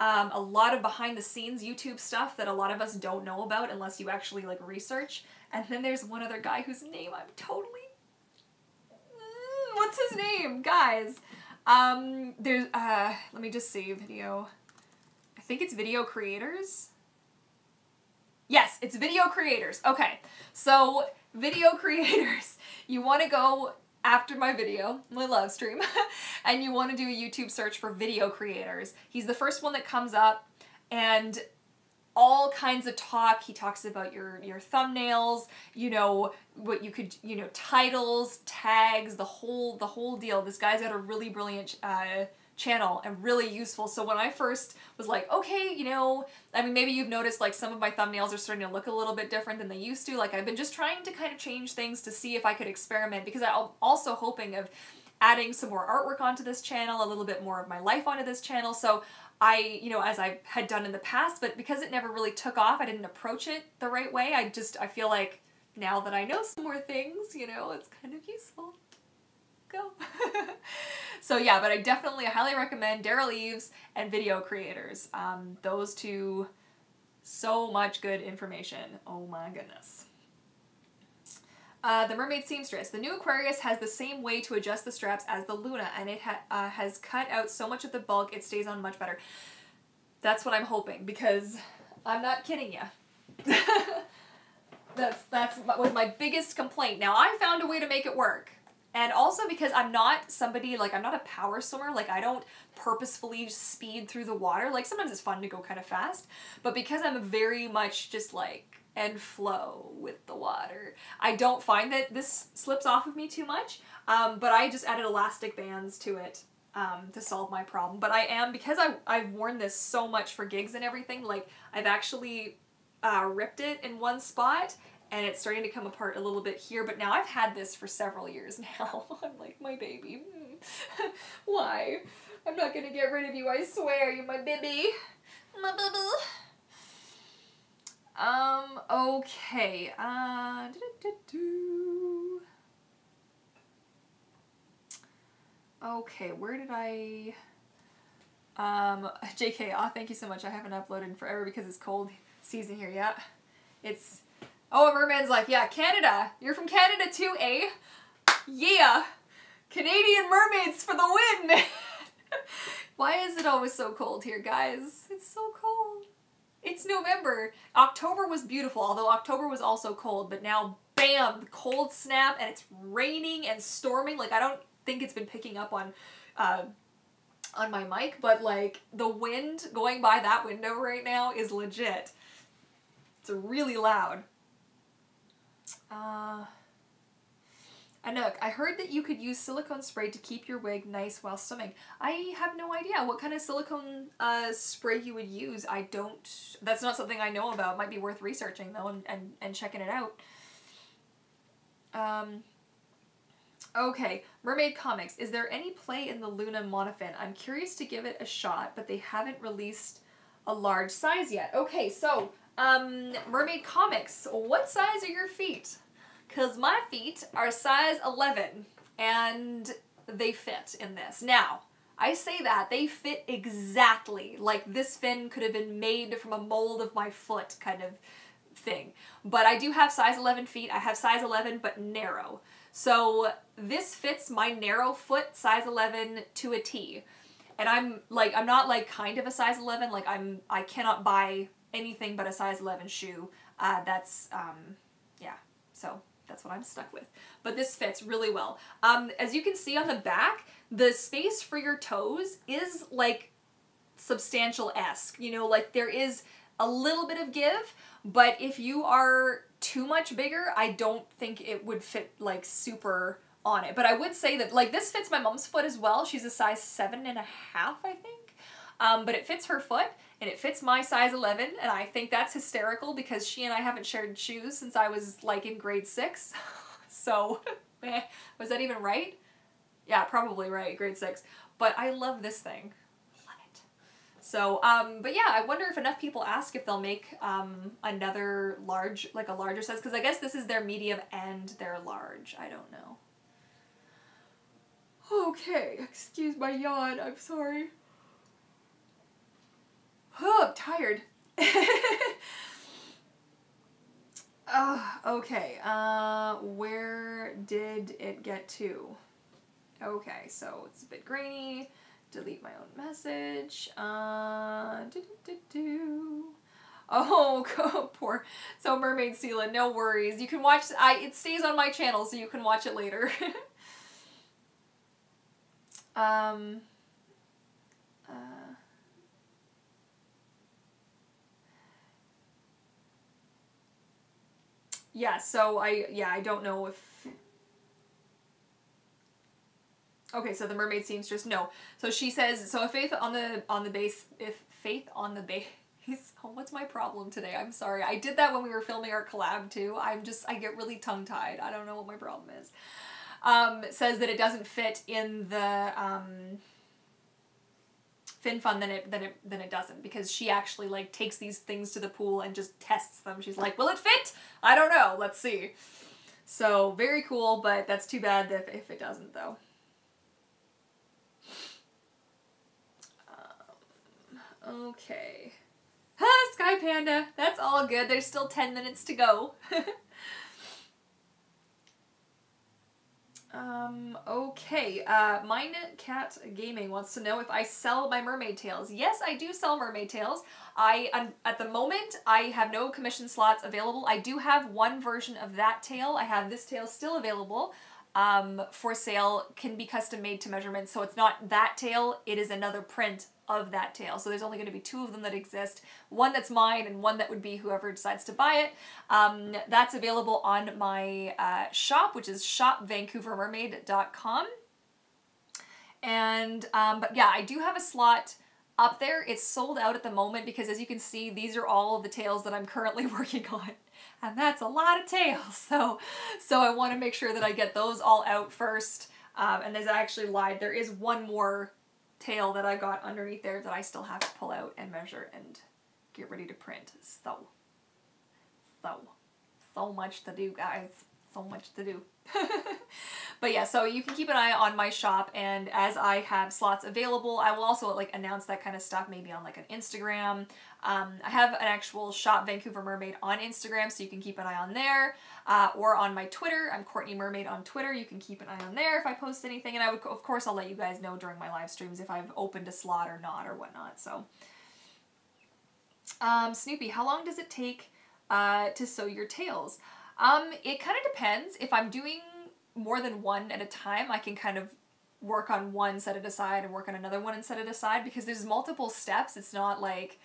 A lot of behind-the-scenes YouTube stuff that a lot of us don't know about unless you actually, like, research. And then there's one other guy whose name I'm totally... what's his name, guys? Let me just see, video. I think it's Video Creators. Yes, it's Video Creators. Okay, so Video Creators, you want to go after my video, my live stream, and you want to do a YouTube search for Video Creators. He's the first one that comes up, and all kinds of talk. He talks about your thumbnails, you know, what you could, you know, titles, tags, the whole deal. This guy's got a really brilliant channel and really useful. So when I first was like, okay, you know, I mean, maybe you've noticed like some of my thumbnails are starting to look a little bit different than they used to. Like, I've been just trying to kind of change things to see if I could experiment, because I'm also hoping of adding some more artwork onto this channel, a little bit more of my life onto this channel. So you know, as I had done in the past, but because it never really took off, I didn't approach it the right way. I feel like now that I know some more things, you know, it's kind of useful. go. So yeah, but I highly recommend Daryl Eves and video creators. Those two, so much good information. Oh my goodness. The Mermaid Seamstress. The new Aquarius has the same way to adjust the straps as the Luna, and it has cut out so much of the bulk, it stays on much better. That's what I'm hoping, because I'm not kidding you. That was my biggest complaint. Now, I found a way to make it work. And also because I'm not somebody, like, I'm not a power swimmer. Like, I don't purposefully speed through the water. Like, sometimes it's fun to go kind of fast. But because I'm very much just, like, and flow with the water, I don't find that this slips off of me too much. But I just added elastic bands to it to solve my problem. But I am, because I've worn this so much for gigs and everything, like, I've actually ripped it in one spot, and it's starting to come apart a little bit here, but now I've had this for several years now. I'm like, my baby. Why? I'm not gonna get rid of you, I swear. You're my baby. My baby. Okay. Okay, where did I... JK, thank you so much. I haven't uploaded in forever because it's cold season here, yeah. It's... Oh, a Merman's Life. Yeah, Canada. You're from Canada too, eh? Yeah. Canadian mermaids for the win. Why is it always so cold here, guys? It's so cold. It's November. October was beautiful, although October was also cold, but now, bam, the cold snap, and it's raining and storming. Like, I don't think it's been picking up on my mic, but, like, the wind going by that window right now is legit. It's really loud. Anouk, I heard that you could use silicone spray to keep your wig nice while swimming. I have no idea what kind of silicone spray you would use. That's not something I know about. It might be worth researching though and checking it out. Okay, Mermaid Comics. Is there any play in the Luna Monofin? I'm curious to give it a shot, but they haven't released a large size yet. Okay, so Mermaid Comics, what size are your feet? Because my feet are size 11, and they fit in this. Now, I say that, they fit exactly. Like, this fin could have been made from a mold of my foot kind of thing. But I do have size 11 feet. I have size 11, but narrow. So, this fits my narrow foot, size 11, to a T. And I'm not, like, kind of a size 11. Like, I cannot buy anything but a size 11 shoe. Yeah, so that's what I'm stuck with. But this fits really well. As you can see on the back, the space for your toes is, like, substantial-esque. You know, like, there is a little bit of give, but if you are too much bigger, I don't think it would fit, like, super on it. But I would say that, like, this fits my mom's foot as well. She's a size 7.5, I think. But it fits her foot, and it fits my size 11, and I think that's hysterical because she and I haven't shared shoes since I was, like, in grade 6. So, was that even right? Yeah, probably right, grade 6. But I love this thing. Love it. So, but yeah, I wonder if enough people ask if they'll make another large, like a larger size, because I guess this is their medium and their large. I don't know. Okay, excuse my yawn, I'm sorry. Oh, I'm tired. Okay, where did it get to? Okay, so it's a bit grainy. Delete my own message. Oh, poor. So Mermaid Seela, no worries. You can watch, it stays on my channel, so you can watch it later. Yeah, so I don't know if... Okay, so the Mermaid Seamstress, no. So she says, so if faith on the base, oh, what's my problem today? I'm sorry. I did that when we were filming our collab too. I get really tongue-tied. I don't know what my problem is. Says that it doesn't fit in the, fin fun, then it doesn't, because she actually, like, takes these things to the pool and just tests them. She's like, will it fit? I don't know. Let's see. So very cool, but that's too bad if it doesn't though. Okay. Sky Panda. That's all good. There's still 10 minutes to go. Okay. Mine Cat Gaming wants to know if I sell my mermaid tails. Yes, I do sell mermaid tails. At the moment, I have no commission slots available. I do have one version of that tail. I have this tail still available. For sale, can be custom made to measurements. So it's not that tail, it is another print of that tail. So there's only going to be 2 of them that exist. One that's mine and one that would be whoever decides to buy it. That's available on my shop, which is shopvancouvermermaid.com. And, but yeah, I do have a slot up there. It's sold out at the moment because, as you can see, these are all of the tails that I'm currently working on. And that's a lot of tails, so I want to make sure that I get those all out first. And there's actually lied. There is one more tail that I got underneath there that I still have to pull out and measure and get ready to print. So much to do, guys. So much to do. But yeah, so you can keep an eye on my shop, and as I have slots available, I will also like announce that kind of stuff maybe on like an Instagram. I have an actual Shop Vancouver Mermaid on Instagram, so you can keep an eye on there, or on my Twitter. I'm Courtney Mermaid on Twitter. You can keep an eye on there if I post anything, and of course I'll let you guys know during my live streams if I've opened a slot or not or whatnot. So, Snoopy, how long does it take to sew your tails? It kind of depends. If I'm doing more than one at a time, I can kind of work on one, set it aside, and work on another one and set it aside, because there's multiple steps. It's not like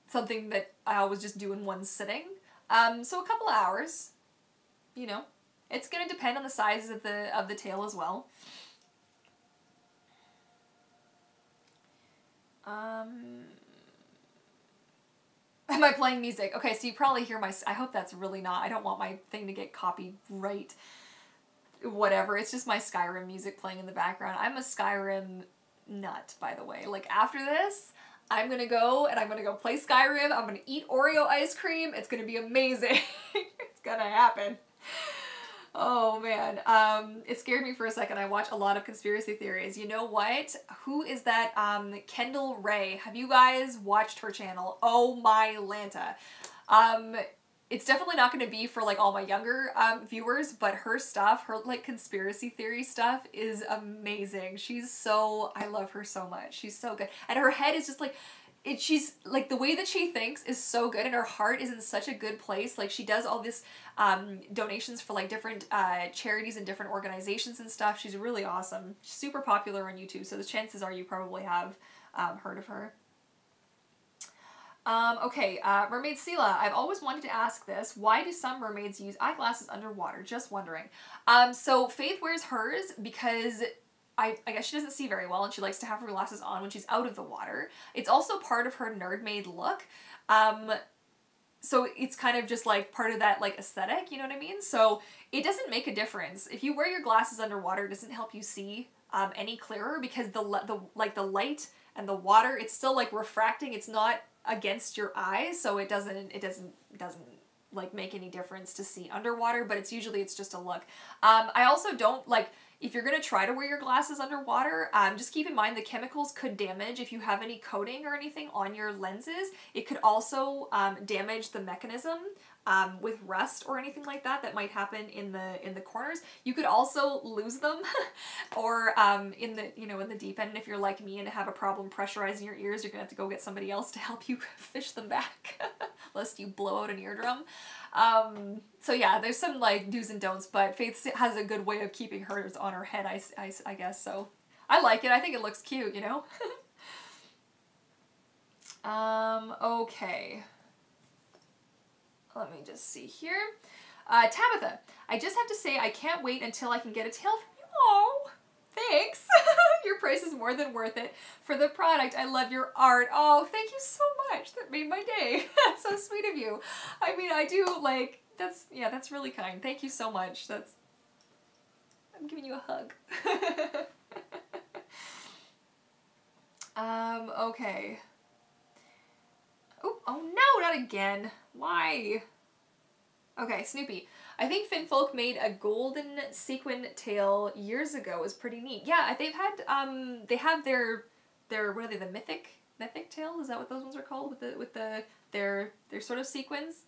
something that I always just do in one sitting. So a couple of hours, you know. It's going to depend on the size of the tail as well. Am I playing music? Okay, so you probably hear I hope that's really not, I don't want my thing to get copyright, whatever. It's just my Skyrim music playing in the background. I'm a Skyrim nut, by the way. Like, after this, I'm gonna go and I'm gonna go play Skyrim. I'm gonna eat Oreo ice cream. It's gonna be amazing. It's gonna happen. Oh man, it scared me for a second. I watch a lot of conspiracy theories. You know what? Who is that, Kendall Ray? Have you guys watched her channel? Oh my Lanta. It's definitely not going to be for like all my younger viewers, but her stuff, her like conspiracy theory stuff is amazing. I love her so much. She's so good. And her head is just like, she's like, the way that she thinks is so good, and her heart is in such a good place. Like, she does all this donations for like different charities and different organizations and stuff. She's really awesome. She's super popular on YouTube, so the chances are you probably have heard of her. Okay, Mermaid Sela, I've always wanted to ask this. Why do some mermaids use eyeglasses underwater? Just wondering. So Faith wears hers because I guess she doesn't see very well, and she likes to have her glasses on when she's out of the water. It's also part of her nerd maid look. So it's kind of just like part of that like aesthetic, you know what I mean? So it doesn't make a difference. If you wear your glasses underwater, it doesn't help you see any clearer, because the light and the water, it's still like refracting. It's not against your eyes, so it doesn't like make any difference to see underwater, but it's just a look. I also don't like, if you're going to try to wear your glasses underwater, just keep in mind the chemicals could damage, if you have any coating or anything on your lenses, it could also damage the mechanism with rust or anything like that might happen in the corners. You could also lose them or in the deep end. If you're like me and have a problem pressurizing your ears, you're going to have to go get somebody else to help you fish them back lest you blow out an eardrum. So yeah, there's some like do's and don'ts, but Faith has a good way of keeping hers on her head, I guess, so I like it. I think it looks cute, you know? Okay. Let me just see here. Tabitha, I just have to say I can't wait until I can get a tail from you. Oh, thanks. Your price is more than worth it for the product. I love your art. Oh, thank you so much. That made my day. That's so sweet of you. I mean, I do like, that's really kind. Thank you so much. I'm giving you a hug. Okay. Oh no, not again. Why? Okay, Snoopy. I think Finfolk made a golden sequin tail years ago. It was pretty neat. Yeah, they've had, they have their, what are they, the mythic mythic tail. Is that what those ones are called? With their sort of sequins.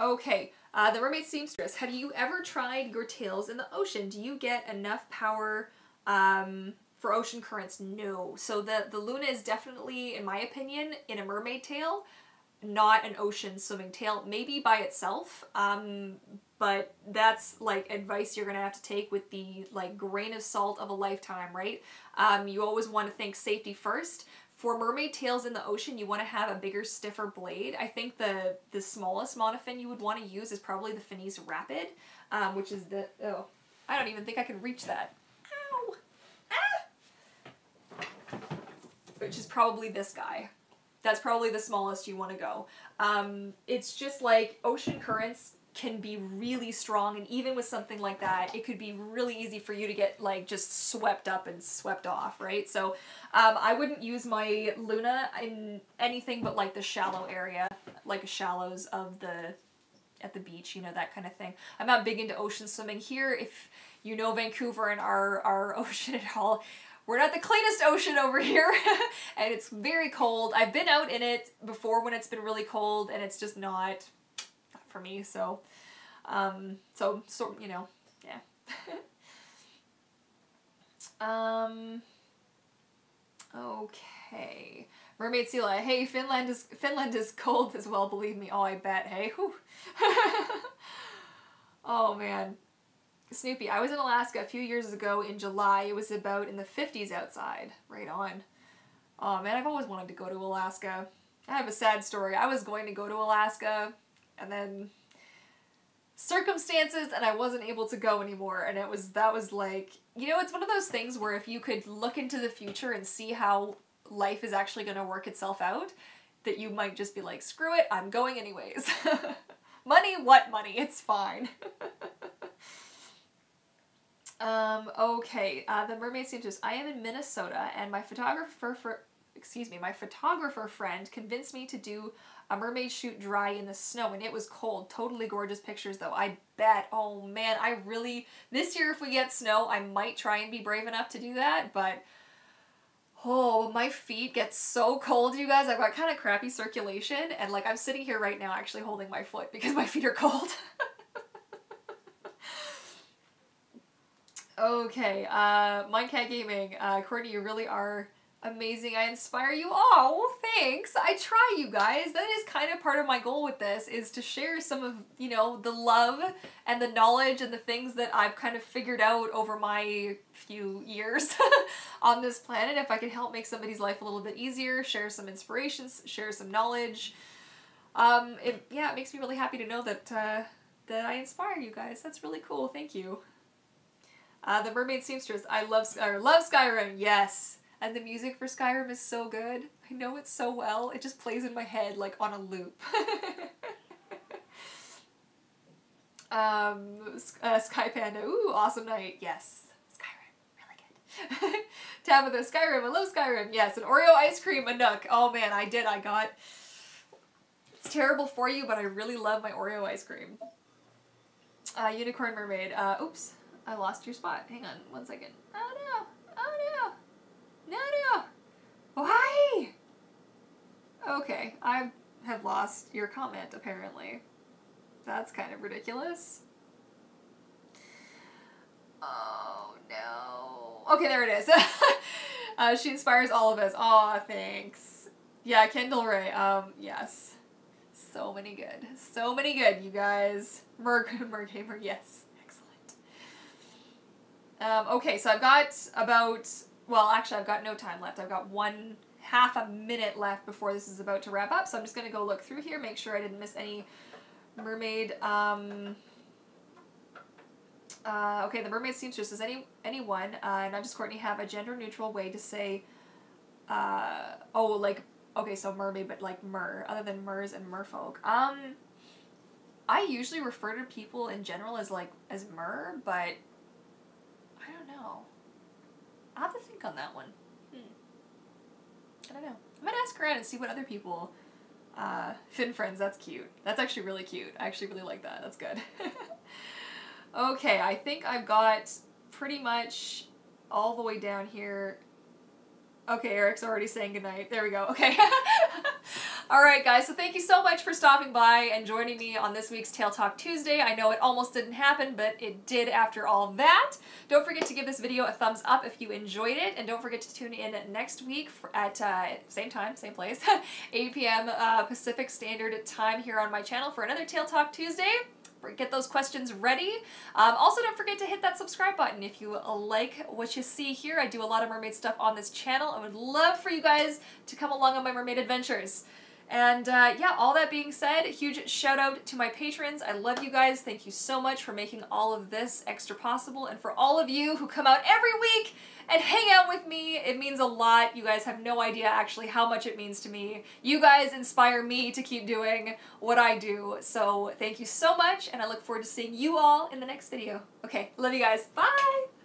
Okay. The mermaid seamstress. Have you ever tried your tails in the ocean? Do you get enough power for ocean currents? No. So the Luna is definitely, in my opinion, in a mermaid tail, not an ocean swimming tail. Maybe by itself. But that's like advice you're gonna have to take with the like grain of salt of a lifetime, right? You always want to think safety first. For mermaid tails in the ocean, you want to have a bigger, stiffer blade. I think the smallest monofin you would want to use is probably the Finese Rapid, which is the, oh, I don't even think I can reach that. Ow! Ah! Which is probably this guy. That's probably the smallest you want to go. It's just like ocean currents can be really strong, and even with something like that, it could be really easy for you to get like just swept up and swept off, right? So I wouldn't use my Luna in anything but like the shallow area, like shallows of at the beach, you know, that kind of thing. I'm not big into ocean swimming here. If you know Vancouver and our ocean at all, we're not the cleanest ocean over here, and it's very cold. I've been out in it before when it's been really cold, and it's just not for me, so you know, yeah. Okay. Mermaid Sela, hey, Finland is cold as well, believe me. Oh, I bet, hey. Whew. Oh man. Snoopy, I was in Alaska a few years ago in July. It was about in the 50s outside. Right on. Oh man, I've always wanted to go to Alaska. I have a sad story. I was going to go to Alaska, and then circumstances, and I wasn't able to go anymore, and that was like, you know, it's one of those things where if you could look into the future and see how life is actually going to work itself out, that you might just be like, screw it, I'm going anyways. Money? What money? It's fine. Okay, the mermaid seamstress. I am in Minnesota, and my photographer friend convinced me to do a mermaid shoot dry in the snow, and it was cold. Totally gorgeous pictures though, I bet. Oh man, this year if we get snow, I might try and be brave enough to do that, but oh, my feet get so cold, you guys. I've got kind of crappy circulation, and like I'm sitting here right now actually holding my foot because my feet are cold. Okay, Mindcat Gaming, Courtney, you really are amazing. I inspire you. Oh, thanks. I try, you guys. That is kind of part of my goal with this, is to share some of, you know, the love and the knowledge and the things that I've kind of figured out over my few years on this planet. If I can help make somebody's life a little bit easier, share some inspirations, share some knowledge. It makes me really happy to know that I inspire you guys. That's really cool. Thank you. The Mermaid Seamstress. I love Skyrim. Yes. And the music for Skyrim is so good. I know it so well. It just plays in my head like on a loop. Sky Panda. Ooh, awesome night. Yes. Skyrim. Really good. Tabitha. Skyrim. I love Skyrim. Yes. An Oreo ice cream. A Nook. Oh man, I got... It's terrible for you, but I really love my Oreo ice cream. Unicorn Mermaid. Oops. I lost your spot. Hang on 1 second. Oh no. Oh no. No. Why? Okay, I have lost your comment, apparently. That's kind of ridiculous. Oh, no. Okay, there it is. She inspires all of us. Aw, thanks. Yeah, Kendall Ray. Yes. So many good. So many good, you guys. Mergamer, yes. Excellent. Okay, so I've got about... Well, actually, I've got no time left. I've got half a minute left before this is about to wrap up, so I'm just going to go look through here, make sure I didn't miss any mermaid. Okay, the Mermaid Seamstress. Does anyone, not just Courtney, have a gender-neutral way to say, okay, so mermaid, but like mer, other than mers and merfolk? I usually refer to people in general as mer, but I don't know. I'll have to think on that one. I don't know. I might ask around and see what other people... Fin Friends, that's cute. That's actually really cute. I actually really like that. That's good. Okay, I think I've got pretty much all the way down here. Okay, Eric's already saying goodnight. There we go. Okay. Alright guys, so thank you so much for stopping by and joining me on this week's Tail Talk Tuesday. I know it almost didn't happen, but it did after all that. Don't forget to give this video a thumbs up if you enjoyed it, and don't forget to tune in next week at same time, same place, 8 p.m. Pacific Standard Time here on my channel for another Tail Talk Tuesday. Get those questions ready. Also, don't forget to hit that subscribe button if you like what you see here. I do a lot of mermaid stuff on this channel. I would love for you guys to come along on my mermaid adventures. And yeah, all that being said, a huge shout out to my patrons. I love you guys. Thank you so much for making all of this extra possible. And for all of you who come out every week and hang out with me, it means a lot. You guys have no idea actually how much it means to me. You guys inspire me to keep doing what I do. So thank you so much, and I look forward to seeing you all in the next video. Okay, love you guys. Bye!